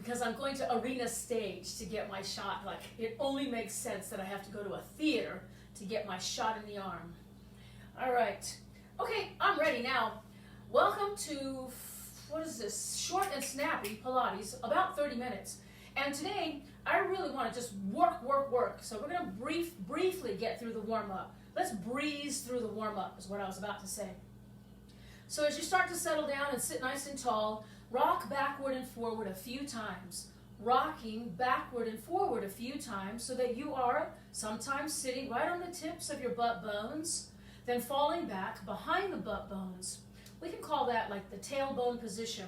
because I'm going to arena stage to get my shot. Like, it only makes sense that I have to go to a theater to get my shot in the arm. All right. Okay, I'm ready now. Welcome to, what is this? Short and snappy Pilates, about 30 minutes. And today, I really want to just work. So we're going to briefly get through the warm-up. Let's breeze through the warm-up is what I was about to say. So as you start to settle down and sit nice and tall, rock backward and forward a few times. Rocking backward and forward a few times so that you are sometimes sitting right on the tips of your butt bones, then falling back behind the butt bones. We can call that like the tailbone position.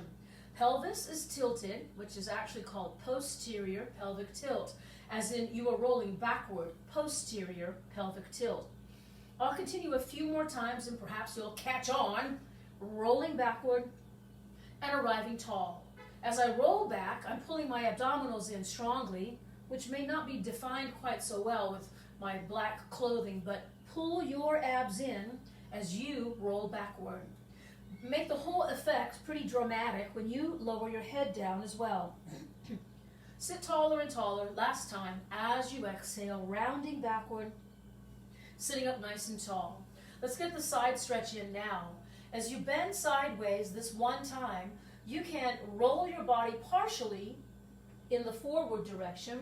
Pelvis is tilted, which is actually called posterior pelvic tilt, as in you are rolling backward, posterior pelvic tilt. I'll continue a few more times and perhaps you'll catch on, rolling backward and arriving tall. As I roll back, I'm pulling my abdominals in strongly, which may not be defined quite so well with my black clothing, but pull your abs in as you roll backward. Make the whole effect pretty dramatic when you lower your head down as well. Sit taller and taller, last time, as you exhale, rounding backward, sitting up nice and tall. Let's get the side stretch in now. As you bend sideways this one time, you can roll your body partially in the forward direction,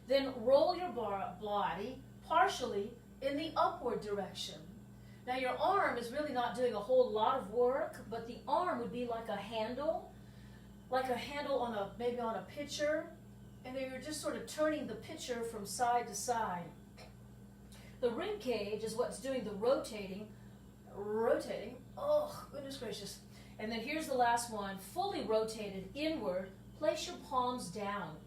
then roll your body partially in the upward direction. Now your arm is really not doing a whole lot of work, but the arm would be like a handle on maybe on a pitcher, and then you're just sort of turning the pitcher from side to side. The rib cage is what's doing the rotating. Oh, goodness gracious. And then here's the last one, fully rotated inward. Place your palms down.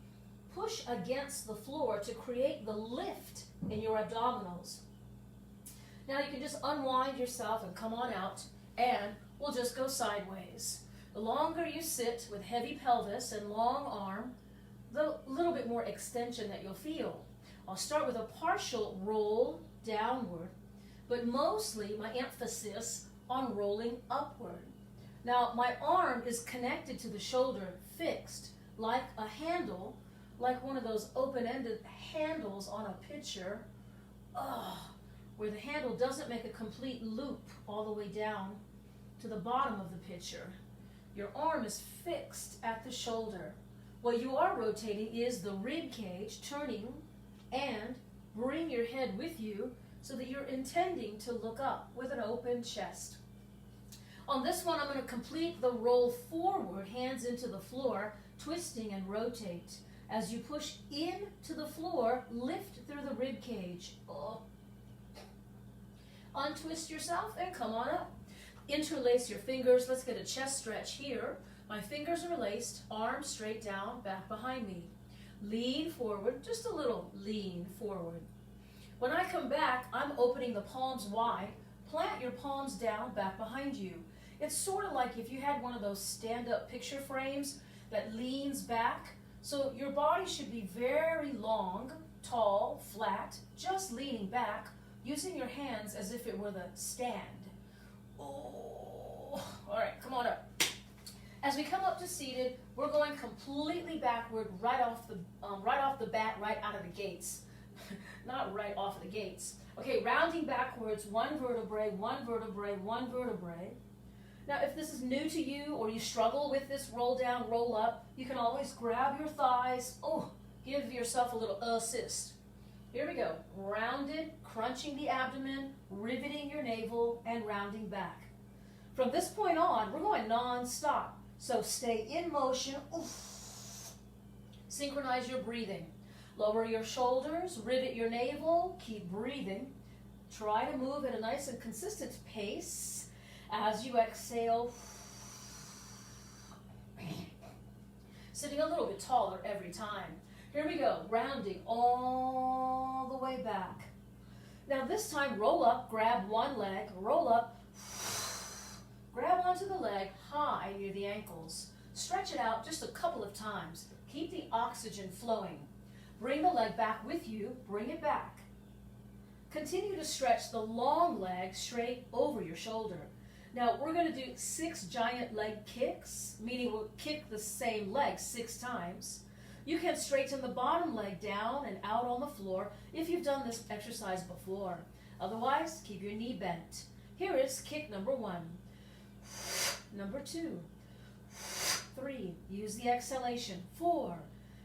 Push against the floor to create the lift in your abdominals. Now you can just unwind yourself and come on out, and we'll just go sideways. The longer you sit with heavy pelvis and long arm, the little bit more extension that you'll feel. I'll start with a partial roll downward, but mostly my emphasis on rolling upward. Now my arm is connected to the shoulder, fixed, like a handle, like one of those open-ended handles on a pitcher, where the handle doesn't make a complete loop all the way down to the bottom of the pitcher. Your arm is fixed at the shoulder. What you are rotating is the rib cage, turning, and bring your head with you so that you're intending to look up with an open chest. On this one, I'm going to complete the roll forward, hands into the floor, twisting and rotate. As you push into the floor, lift through the rib cage. Untwist yourself and come on up. Interlace your fingers. Let's get a chest stretch here. My fingers are laced, arms straight down, back behind me. Lean forward, just a little lean forward. When I come back, I'm opening the palms wide. Plant your palms down, back behind you. It's sort of like if you had one of those stand-up picture frames that leans back. So your body should be very long, tall, flat, just leaning back, using your hands as if it were the stand. Oh, all right, come on up. As we come up to seated, we're going completely backward right off the bat, right out of the gates. Not right off of the gates. Okay, rounding backwards, one vertebrae, one vertebrae, one vertebrae. Now, if this is new to you or you struggle with this roll down, roll up, you can always grab your thighs. Give yourself a little assist. Here we go. Rounded, crunching the abdomen, riveting your navel, and rounding back. From this point on, we're going non-stop. So stay in motion. Synchronize your breathing. Lower your shoulders, rivet your navel, keep breathing. Try to move at a nice and consistent pace as you exhale. Sitting a little bit taller every time. Here we go, rounding all the way back. Now this time, roll up, grab one leg, roll up, grab onto the leg high near the ankles. Stretch it out just a couple of times. Keep the oxygen flowing. Bring the leg back with you, bring it back. Continue to stretch the long leg straight over your shoulder. Now we're going to do 6 giant leg kicks, meaning we'll kick the same leg 6 times. You can straighten the bottom leg down and out on the floor if you've done this exercise before. Otherwise, keep your knee bent. Here is kick number 1. Number 2. 3. Use the exhalation. 4.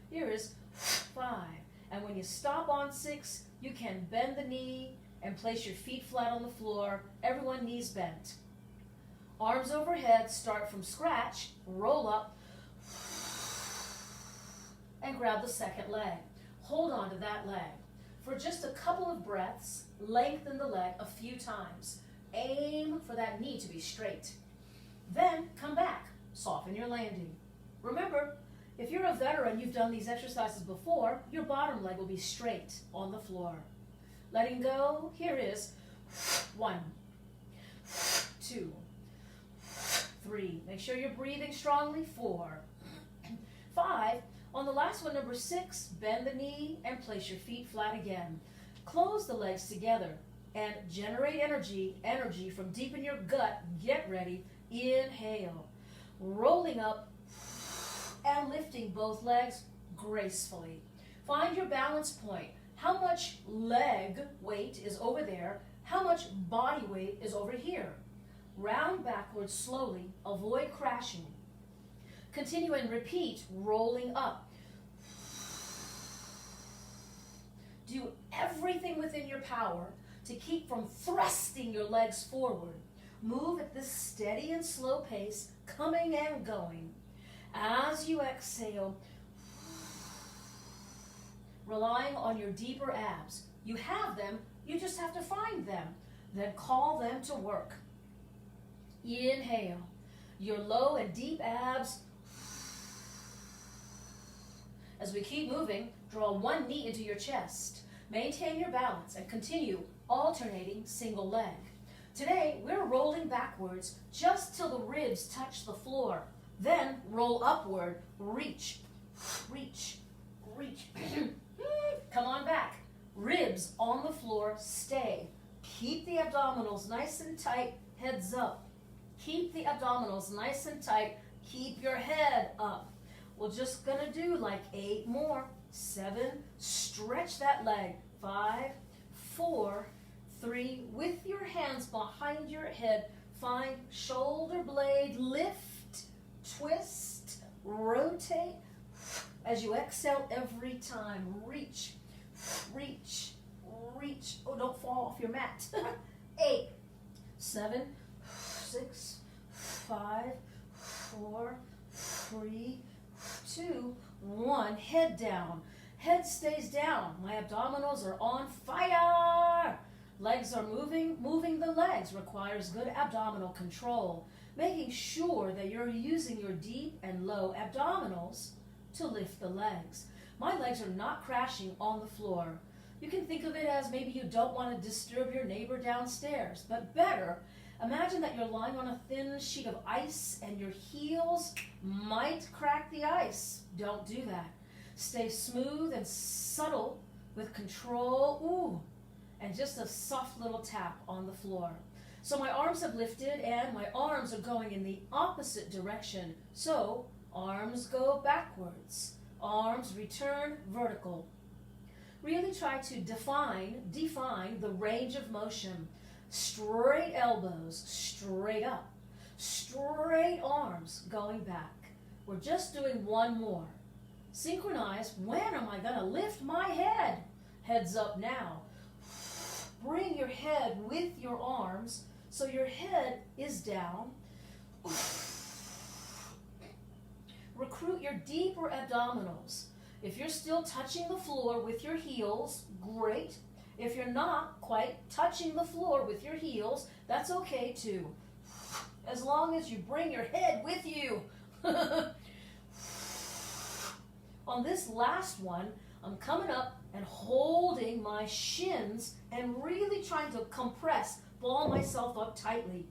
Here is 5. And when you stop on 6, you can bend the knee and place your feet flat on the floor. Everyone knees bent. Arms overhead, start from scratch, roll up, and grab the second leg. Hold on to that leg. For just a couple of breaths, lengthen the leg a few times. Aim for that knee to be straight. Then come back, soften your landing. Remember, if you're a veteran, you've done these exercises before, your bottom leg will be straight on the floor. Letting go, here is 1, 2, 3. Make sure you're breathing strongly. 4, 5. On the last one, number 6, bend the knee and place your feet flat again. Close the legs together and generate energy from deep in your gut. Get ready. Inhale. Rolling up and lifting both legs gracefully. Find your balance point. How much leg weight is over there? How much body weight is over here? Round backwards slowly. Avoid crashing. Continue and repeat, rolling up. Do everything within your power to keep from thrusting your legs forward. Move at this steady and slow pace, coming and going. As you exhale, relying on your deeper abs. You have them, you just have to find them. Then call them to work. Inhale. Your low and deep abs. As we keep moving, draw one knee into your chest. Maintain your balance and continue alternating single leg. Today, we're rolling backwards just till the ribs touch the floor. Then roll upward, reach, reach, reach. Come on back. Ribs on the floor, stay. Keep the abdominals nice and tight, heads up. Keep the abdominals nice and tight, keep your head up. We're just gonna do like 8 more. 7, stretch that leg. 5, 4, 3, with your hands behind your head, find shoulder blade, lift, twist, rotate. As you exhale every time, reach, reach, reach. Oh, don't fall off your mat. 8, 7, 6, 5, 4, 3, 2, 1. Head down. Head stays down. My abdominals are on fire. Legs are moving. Moving the legs requires good abdominal control, making sure that you're using your deep and low abdominals to lift the legs. My legs are not crashing on the floor. You can think of it as maybe you don't want to disturb your neighbor downstairs, but better, imagine that you're lying on a thin sheet of ice and your heels might crack the ice. Don't do that. Stay smooth and subtle with control. Ooh, and just a soft little tap on the floor. So my arms have lifted and my arms are going in the opposite direction. So arms go backwards. Arms return vertical. Really try to define the range of motion. Straight elbows, straight up. Straight arms going back. We're just doing 1 more. Synchronize. When am I going to lift my head? Heads up now. Bring your head with your arms so your head is down. Recruit your deeper abdominals. If you're still touching the floor with your heels, great. If you're not quite touching the floor with your heels, that's okay too. As long as you bring your head with you. On this last one, I'm coming up and holding my shins and really trying to compress, ball myself up tightly.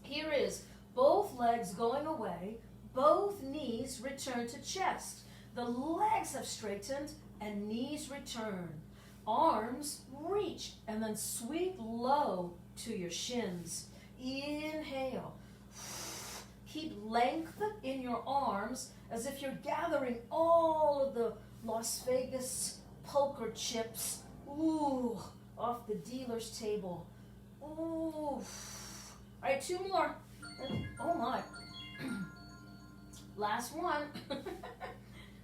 Here is both legs going away, both knees return to chest. The legs have straightened and knees return. Arms reach and then sweep low to your shins. Inhale. Keep length in your arms as if you're gathering all of the Las Vegas poker chips, ooh, off the dealer's table. Ooh. All right, 2 more. Oh my. Last one.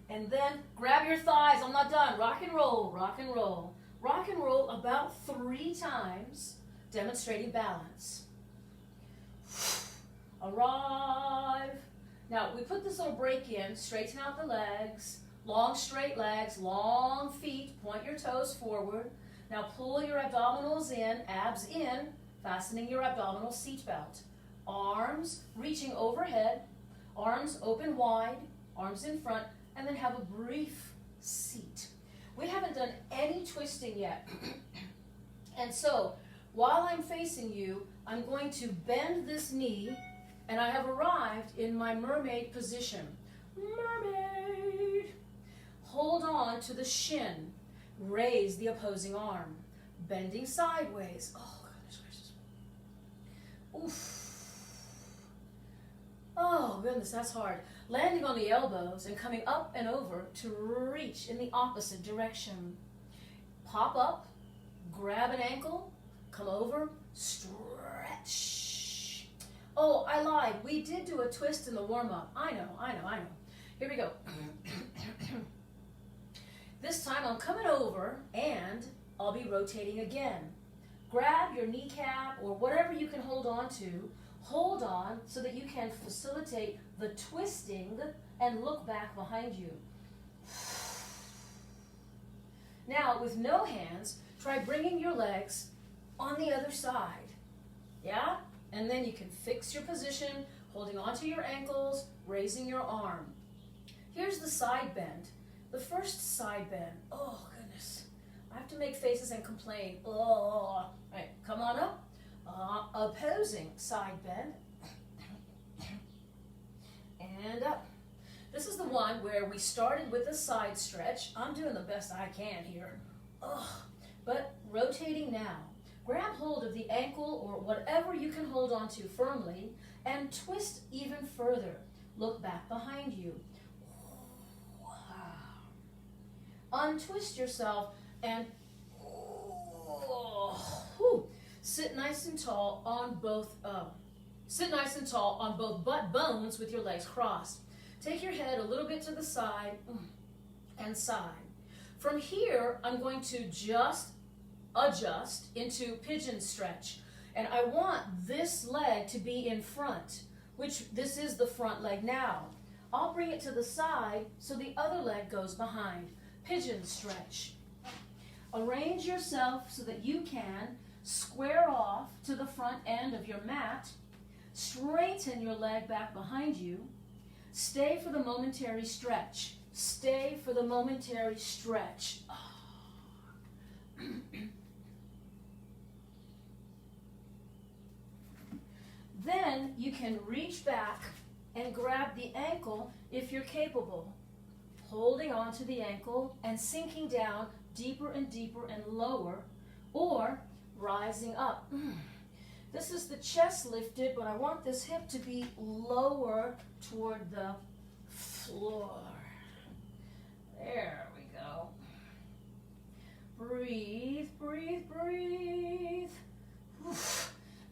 And then grab your thighs. I'm not done. Rock and roll, rock and roll. Rock and roll about 3 times, demonstrating balance. Arrive. Now, we put this little break in, straighten out the legs, long straight legs, long feet, point your toes forward. Now pull your abdominals in, abs in, fastening your abdominal seat belt. Arms reaching overhead, arms open wide, arms in front, and then have a brief seat. We haven't done any twisting yet. And so, while I'm facing you, I'm going to bend this knee, and I have arrived in my mermaid position. Mermaid. Hold on to the shin. Raise the opposing arm. Bending sideways. Oh, goodness gracious. Oof. Oh, goodness, that's hard. Landing on the elbows and coming up and over to reach in the opposite direction. Pop up, grab an ankle, come over, stretch. Oh, I lied. We did do a twist in the warm-up. I know. Here we go. This time I'm coming over and I'll be rotating again. Grab your kneecap or whatever you can hold on to. Hold on so that you can facilitate the twisting and look back behind you. Now, with no hands, try bringing your legs on the other side. Yeah? And then you can fix your position, holding onto your ankles, raising your arm. Here's the side bend. The first side bend. Oh, goodness. I have to make faces and complain. Oh. All right, come on up. Opposing side bend. And up. This is the one where we started with a side stretch. I'm doing the best I can here. But rotating now. Grab hold of the ankle or whatever you can hold on to firmly and twist even further. Look back behind you. Untwist yourself and sit nice and tall on both butt bones with your legs crossed. Take your head a little bit to the side and side. From here, I'm going to just adjust into pigeon stretch. And I want this leg to be in front, which this is the front leg now. I'll bring it to the side so the other leg goes behind. Pigeon stretch. Arrange yourself so that you can square off to the front end of your mat. Straighten your leg back behind you. Stay for the momentary stretch. Stay for the momentary stretch. Then you can reach back and grab the ankle if you're capable. Holding on to the ankle and sinking down deeper and deeper and lower, or rising up. This is the chest lifted, but I want this hip to be lower toward the floor. There we go. Breathe, breathe, breathe.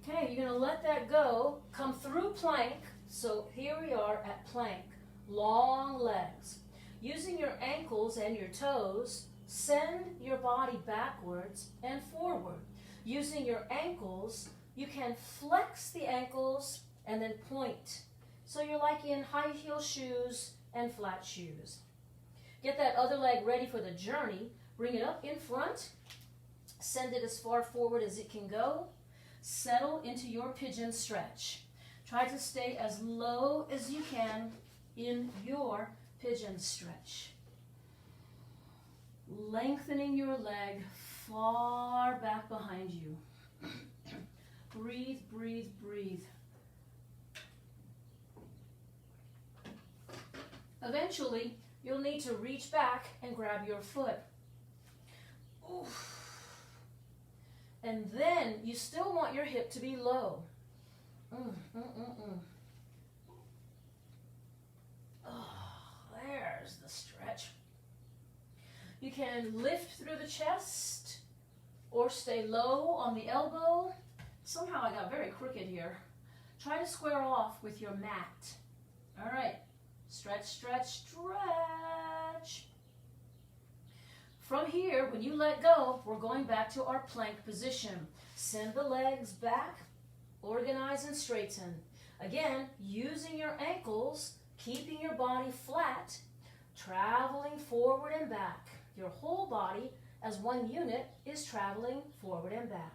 Okay, you're going to let that go. Come through plank. So here we are at plank. Long legs. Using your ankles and your toes, send your body backwards and forward. Using your ankles, you can flex the ankles and then point. So you're like in high heel shoes and flat shoes. Get that other leg ready for the journey. Bring it up in front. Send it as far forward as it can go. Settle into your pigeon stretch. Try to stay as low as you can in your pigeon stretch. Lengthening your leg far back behind you. Breathe, breathe, breathe. Eventually, you'll need to reach back and grab your foot. Oof. And then you still want your hip to be low. Oh, there's the stretch. You can lift through the chest or stay low on the elbow. Somehow I got very crooked here. Try to square off with your mat. All right, stretch, stretch, stretch. From here, when you let go, we're going back to our plank position. Send the legs back, organize and straighten. Again, using your ankles, keeping your body flat, traveling forward and back. Your whole body as one unit is traveling forward and back.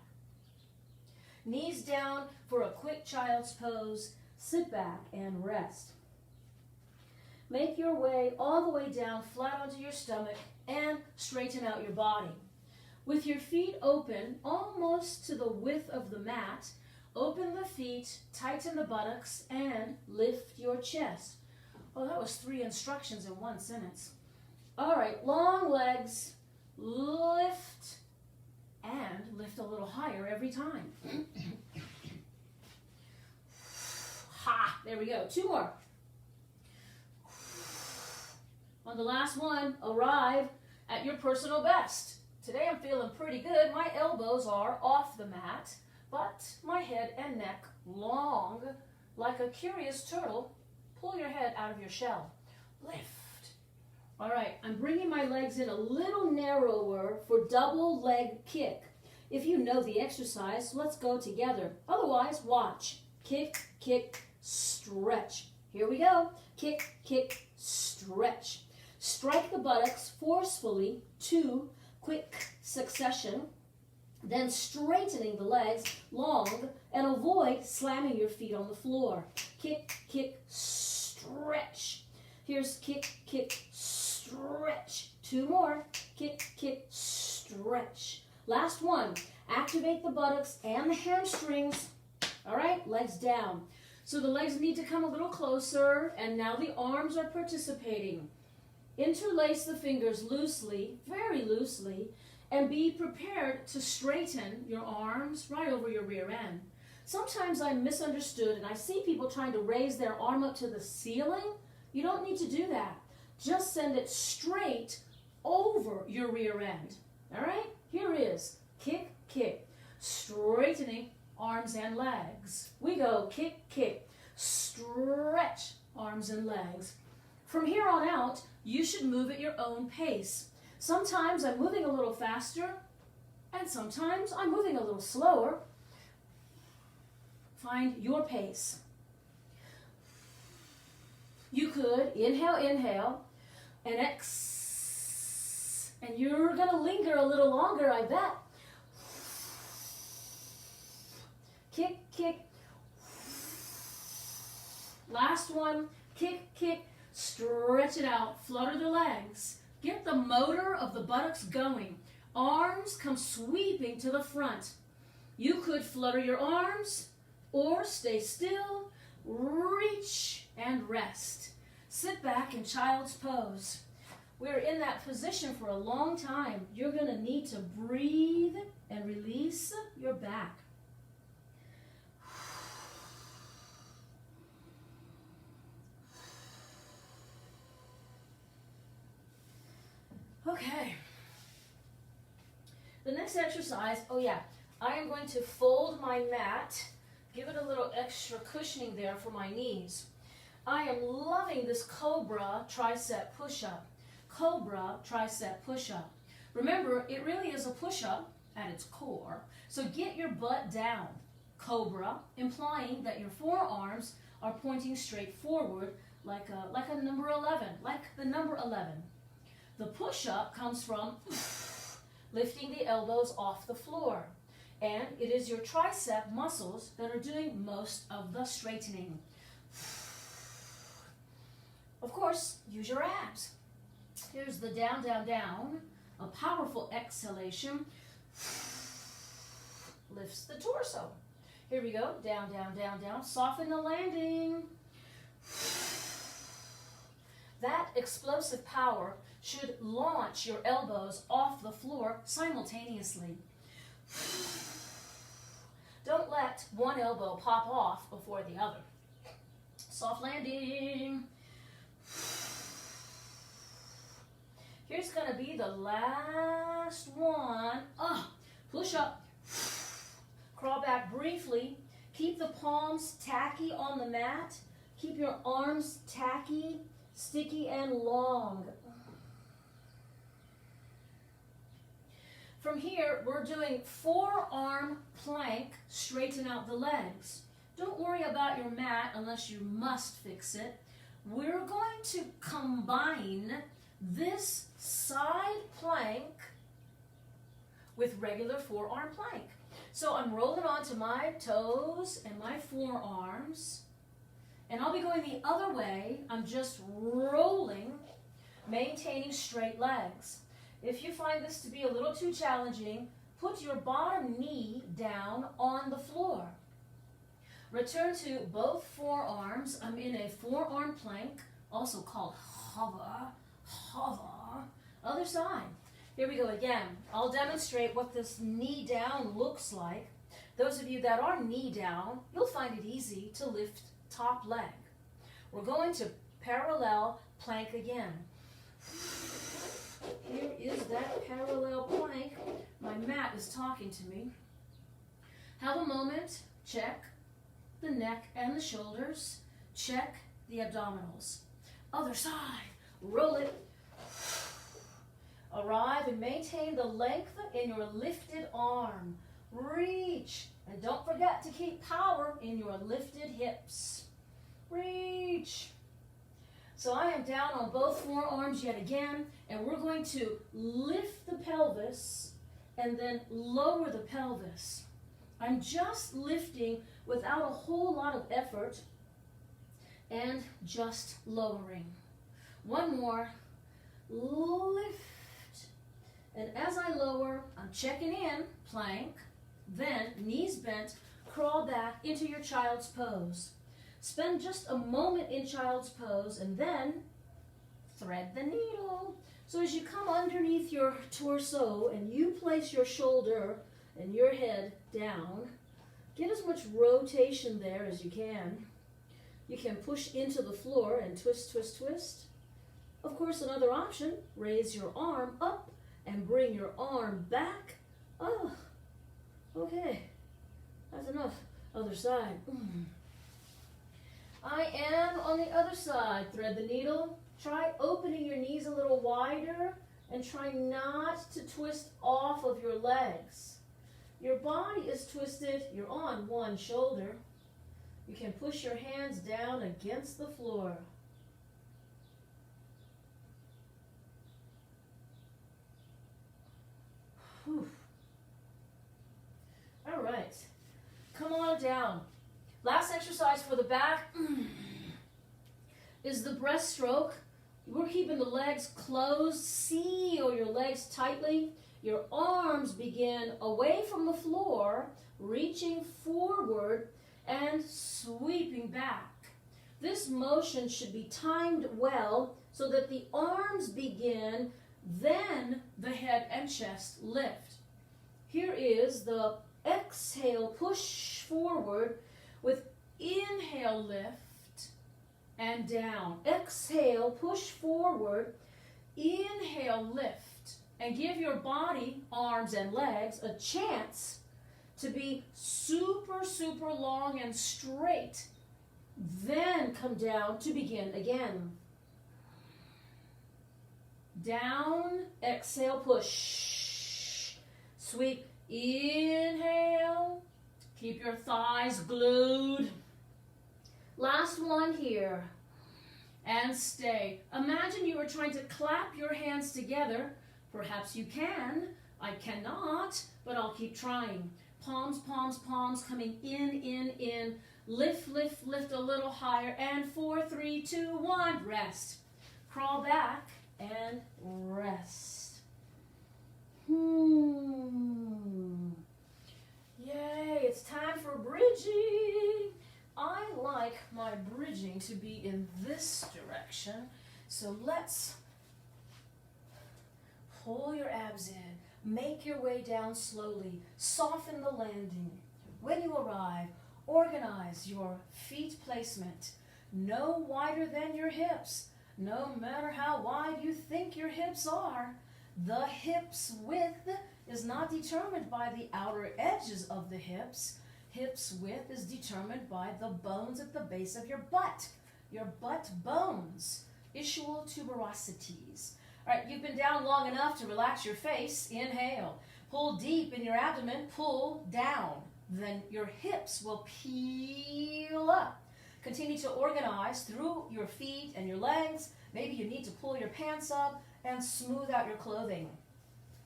Knees down for a quick child's pose. Sit back and rest. Make your way all the way down flat onto your stomach and straighten out your body. With your feet open almost to the width of the mat, open the feet, tighten the buttocks, and lift your chest. Oh, that was 3 instructions in one sentence. All right, long legs, lift, and lift a little higher every time. Ha, there we go. 2 more. On the last one, arrive at your personal best. Today I'm feeling pretty good. My elbows are off the mat, but my head and neck long. Like a curious turtle, pull your head out of your shell. Lift. All right, I'm bringing my legs in a little narrower for double leg kick. If you know the exercise, let's go together. Otherwise, watch. Kick, kick, stretch. Here we go. Kick, kick, stretch. Strike the buttocks forcefully, 2 quick succession, then straightening the legs long and avoid slamming your feet on the floor. Kick, kick, stretch. Here's kick, kick, stretch. 2 more. Kick, kick, stretch. Last one. Activate the buttocks and the hamstrings. All right, legs down. So the legs need to come a little closer, and now the arms are participating. Interlace the fingers loosely, very loosely, and be prepared to straighten your arms right over your rear end. Sometimes I'm misunderstood, and I see people trying to raise their arm up to the ceiling. You don't need to do that. Just send it straight over your rear end. All right? Here is kick, kick, straightening arms and legs. We go kick, kick, stretch arms and legs. From here on out, you should move at your own pace. Sometimes I'm moving a little faster, and sometimes I'm moving a little slower. Find your pace. You could inhale, inhale, and and you're going to linger a little longer, I bet. Kick, kick. Last one. Kick, kick. Stretch it out. Flutter the legs. Get the motor of the buttocks going. Arms come sweeping to the front. You could flutter your arms or stay still, reach, and rest. Sit back in child's pose. We're in that position for a long time. You're going to need to breathe and release your back. Okay. The next exercise, I am going to fold my mat, give it a little extra cushioning there for my knees. I am loving this Cobra tricep push-up. Cobra tricep push-up. Remember, it really is a push-up at its core, so get your butt down. Cobra, implying that your forearms are pointing straight forward like a number 11, like the number 11. The push-up comes from lifting the elbows off the floor. And it is your tricep muscles that are doing most of the straightening. Of course, use your abs. Here's the down, down, down. A powerful exhalation lifts the torso. Here we go. Down, down, down, down. Soften the landing. That explosive power should launch your elbows off the floor simultaneously. Don't let one elbow pop off before the other. Soft landing. Here's going to be the last one. Push up. Crawl back briefly. Keep the palms tacky on the mat. Keep your arms tacky, sticky, and long. From here, we're doing forearm plank, straighten out the legs. Don't worry about your mat unless you must fix it. We're going to combine this side plank with regular forearm plank. So I'm rolling onto my toes and my forearms, and I'll be going the other way. I'm just rolling, maintaining straight legs. If you find this to be a little too challenging, put your bottom knee down on the floor. Return to both forearms. I'm in a forearm plank, also called hover. Other side. Here we go again. I'll demonstrate what this knee down looks like. Those of you that are knee down, you'll find it easy to lift top leg. We're going to parallel plank again. Here is that parallel plank. My mat is talking to me. Have a moment. Check the neck and the shoulders. Check the abdominals. Other side. Roll it. Arrive and maintain the length in your lifted arm. Reach. And don't forget to keep power in your lifted hips. Reach. So I am down on both forearms yet again, and we're going to lift the pelvis and then lower the pelvis. I'm just lifting without a whole lot of effort and just lowering. One more. Lift. And as I lower, I'm checking in, plank, then knees bent, crawl back into your child's pose. Spend just a moment in child's pose and then thread the needle. So as you come underneath your torso and you place your shoulder and your head down, get as much rotation there as you can. You can push into the floor and twist, twist, twist. Of course, another option, raise your arm up and bring your arm back. Oh, okay. That's enough. Other side. I am on the other side. Thread the needle. Try opening your knees a little wider and try not to twist off of your legs. Your body is twisted. You're on one shoulder. You can push your hands down against the floor. Whew. All right, come on down. Last exercise for the back is the breaststroke. We're keeping the legs closed. Seal your legs tightly. Your arms begin away from the floor, reaching forward and sweeping back. This motion should be timed well so that the arms begin, then the head and chest lift. Here is the exhale, push forward with inhale, lift and down. Exhale, push forward, inhale, lift, and give your body, arms and legs, a chance to be super, super long and straight. Then come down to begin again. Down, exhale, push. Sweep, inhale. Keep your thighs glued. Last one here. And stay. Imagine you were trying to clap your hands together. Perhaps you can. I cannot, but I'll keep trying. Palms, palms, palms, coming in. Lift, lift, lift a little higher. And 4, 3, 2, 1, rest. Crawl back and rest. Yay, it's time for bridging. I like my bridging to be in this direction. So let's pull your abs in. Make your way down slowly. Soften the landing. When you arrive, organize your feet placement. No wider than your hips. No matter how wide you think your hips are, the hips width is not determined by the outer edges of the hips. Hips width is determined by the bones at the base of your butt bones, ischial tuberosities. All right, you've been down long enough to relax your face. Inhale. Pull deep in your abdomen, pull down. Then your hips will peel up. Continue to organize through your feet and your legs. Maybe you need to pull your pants up and smooth out your clothing.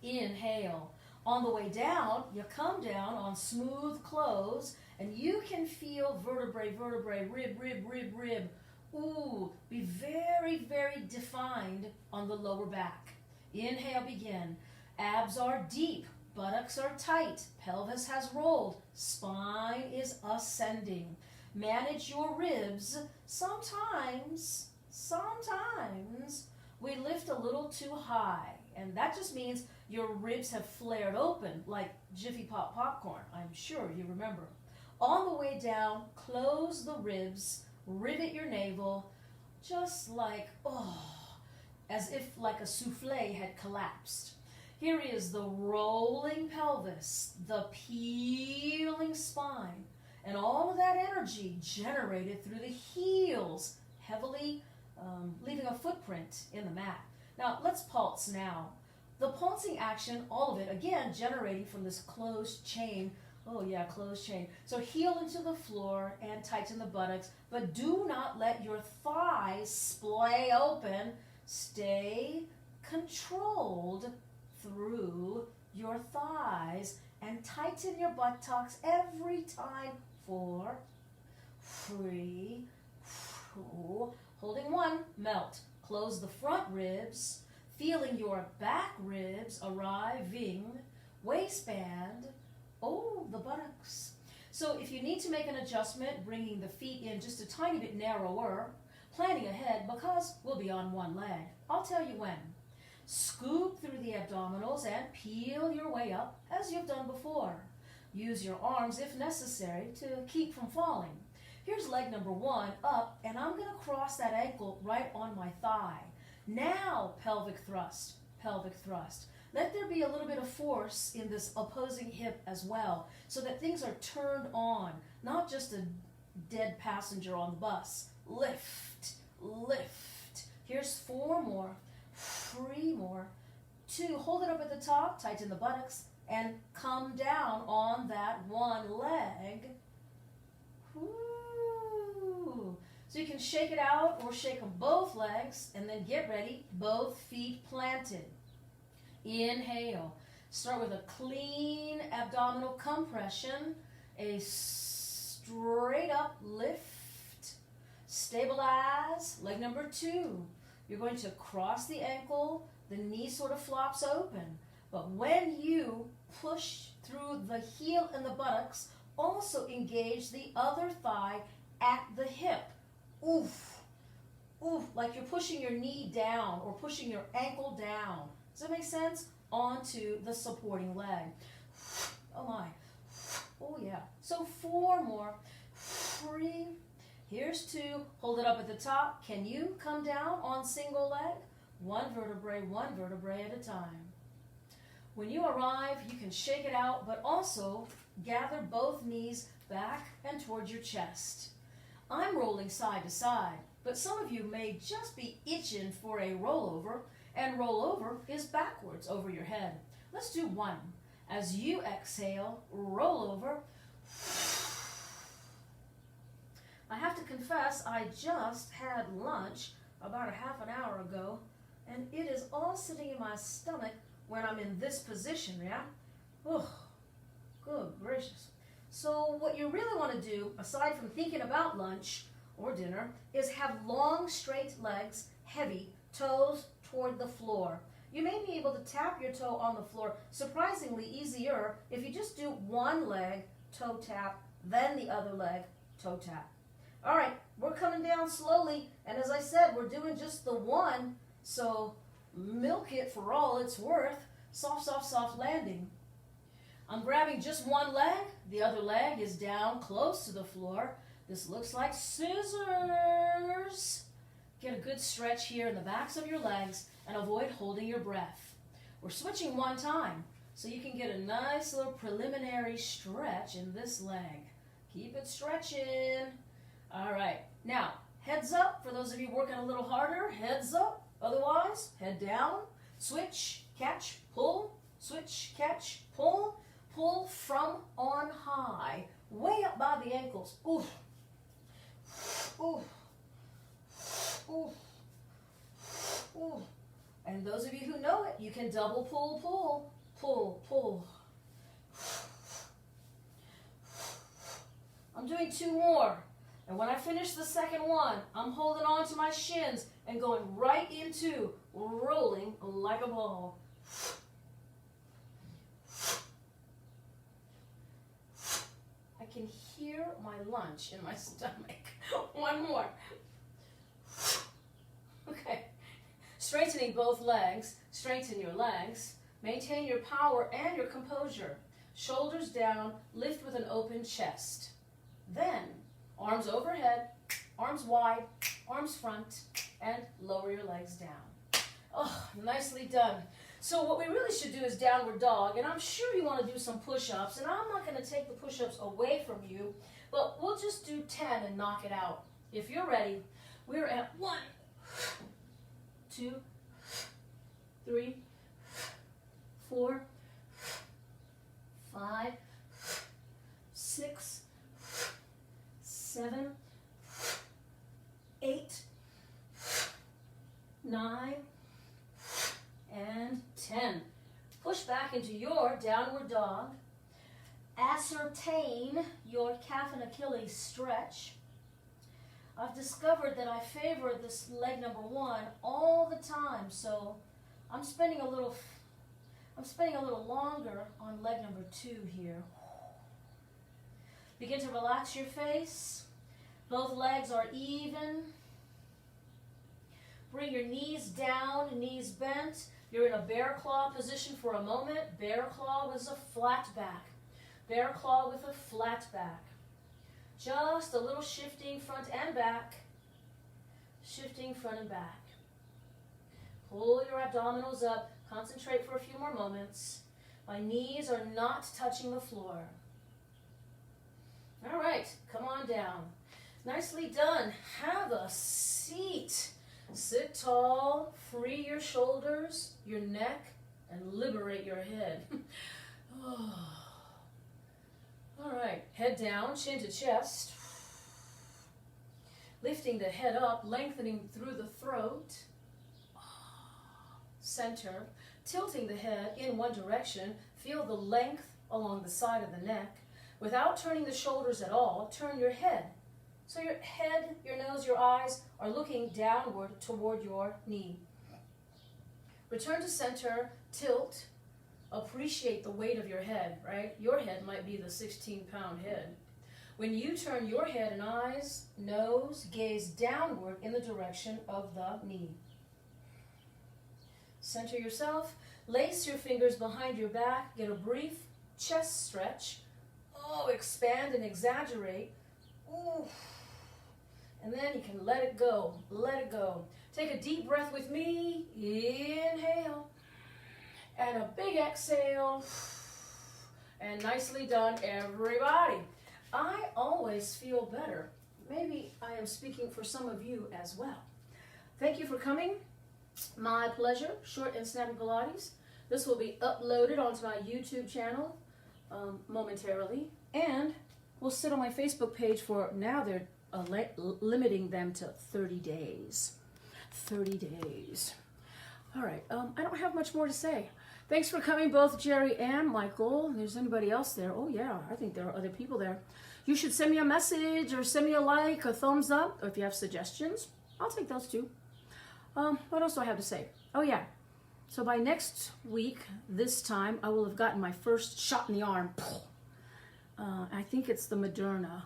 Inhale. On the way down, you come down on smooth clothes, and you can feel vertebrae, rib. Ooh, be very, very defined on the lower back. Inhale, begin. Abs are deep, buttocks are tight, pelvis has rolled, spine is ascending. Manage your ribs. Sometimes we lift a little too high, and that just means your ribs have flared open like Jiffy Pop popcorn. I'm sure you remember. On the way down, close the ribs, rivet your navel, just like, as if like a souffle had collapsed. Here is the rolling pelvis, the peeling spine, and all of that energy generated through the heels, heavily leaving a footprint in the mat. Now, let's pulse now. The pulsing action, all of it, again, generating from this closed chain. Oh yeah, closed chain. So heel into the floor and tighten the buttocks, but do not let your thighs splay open. Stay controlled through your thighs and tighten your buttocks every time. 4, 3, 2, holding 1, melt. Close the front ribs, feeling your back ribs arriving, waistband, the buttocks. So if you need to make an adjustment, bringing the feet in just a tiny bit narrower, planning ahead because we'll be on one leg. I'll tell you when. Scoop through the abdominals and peel your way up as you've done before. Use your arms if necessary to keep from falling. Here's leg number 1 up, and I'm going to cross that ankle right on my thigh. Now pelvic thrust, pelvic thrust. Let there be a little bit of force in this opposing hip as well, so that things are turned on, not just a dead passenger on the bus. Lift, lift. Here's 4 more, 3 more, 2. Hold it up at the top, tighten the buttocks, and come down on that one leg. Ooh. So you can shake it out or shake them both legs, and then get ready, both feet planted. Inhale. Start with a clean abdominal compression, a straight up lift. Stabilize. Leg number 2. You're going to cross the ankle, the knee sort of flops open. But when you push through the heel and the buttocks, also engage the other thigh at the hip. Oof. Oof, like you're pushing your knee down or pushing your ankle down. Does that make sense? Onto the supporting leg. Oh my. Oh yeah. So 4 more. 3. Here's 2. Hold it up at the top. Can you come down on single leg? One vertebrae at a time. When you arrive, you can shake it out, but also gather both knees back and towards your chest. I'm rolling side to side, but some of you may just be itching for a rollover, and rollover is backwards over your head. Let's do 1. As you exhale, roll over. I have to confess, I just had lunch about a half an hour ago, and it is all sitting in my stomach when I'm in this position, yeah? Oh, good gracious. So what you really want to do, aside from thinking about lunch or dinner, is have long, straight legs, heavy, toes toward the floor. You may be able to tap your toe on the floor, surprisingly easier if you just do one leg, toe tap, then the other leg, toe tap. All right, we're coming down slowly, and as I said, we're doing just the 1, so milk it for all it's worth. Soft, soft, soft landing. I'm grabbing just one leg. The other leg is down close to the floor. This looks like scissors. Get a good stretch here in the backs of your legs and avoid holding your breath. We're switching one time so you can get a nice little preliminary stretch in this leg. Keep it stretching. All right. Now, heads up for those of you working a little harder. Heads up. Otherwise, head down. Switch, catch, pull. Switch, catch, pull. Pull from on high, way up by the ankles. Ooh. Ooh. Ooh. Ooh. And those of you who know it, you can double pull, pull, pull, pull. I'm doing 2 more. And when I finish the second one, I'm holding on to my shins and going right into rolling like a ball. I can hear my lunch in my stomach. One more. Okay. Straightening both legs. Straighten your legs. Maintain your power and your composure. Shoulders down. Lift with an open chest. Then, arms overhead, arms wide, arms front, and lower your legs down. Oh, nicely done. So what we really should do is downward dog, and I'm sure you want to do some push-ups, and I'm not going to take the push-ups away from you, but we'll just do 10 and knock it out. If you're ready, we're at 1, 2, 3, 4, 5, 6, 7, 8, 9, and 10. Push back into your downward dog. Ascertain your calf and Achilles stretch. I've discovered that I favor this leg number 1 all the time, so I'm spending a little longer on leg number 2 here. Begin to relax your face. Both legs are even. Bring your knees down, knees bent. You're in a bear claw position for a moment. Bear claw with a flat back. Bear claw with a flat back. Just a little shifting front and back. Shifting front and back. Pull your abdominals up. Concentrate for a few more moments. My knees are not touching the floor. All right, come on down. Nicely done. Have a seat. Sit tall, free your shoulders, your neck, and liberate your head. Oh. All right, head down, chin to chest. Lifting the head up, lengthening through the throat. Center, tilting the head in one direction. Feel the length along the side of the neck. Without turning the shoulders at all, turn your head. So your head, your nose, your eyes are looking downward toward your knee. Return to center, tilt, appreciate the weight of your head, right? Your head might be the 16-pound head. When you turn your head and eyes, nose, gaze downward in the direction of the knee. Center yourself, lace your fingers behind your back, get a brief chest stretch. Oh, expand and exaggerate. Ooh. And then you can let it go. Let it go. Take a deep breath with me. Inhale. And a big exhale. And nicely done, everybody. I always feel better. Maybe I am speaking for some of you as well. Thank you for coming. My pleasure. Short and snappy Pilates. This will be uploaded onto my YouTube channel momentarily. And will sit on my Facebook page for, now they're limiting them to 30 days. 30 days. All right, I don't have much more to say. Thanks for coming, both Jerry and Michael. There's anybody else there? Oh yeah, I think there are other people there. You should send me a message or send me a like, a thumbs up, or if you have suggestions, I'll take those too. What else do I have to say? Oh yeah, so by next week, this time, I will have gotten my first shot in the arm. I think it's the Moderna.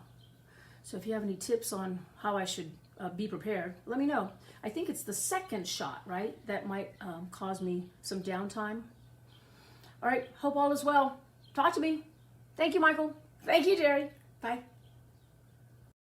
So if you have any tips on how I should be prepared, let me know. I think it's the second shot, right? That might cause me some downtime. All right, hope all is well. talk to me. Thank you, Michael. Thank you, Jerry. Bye.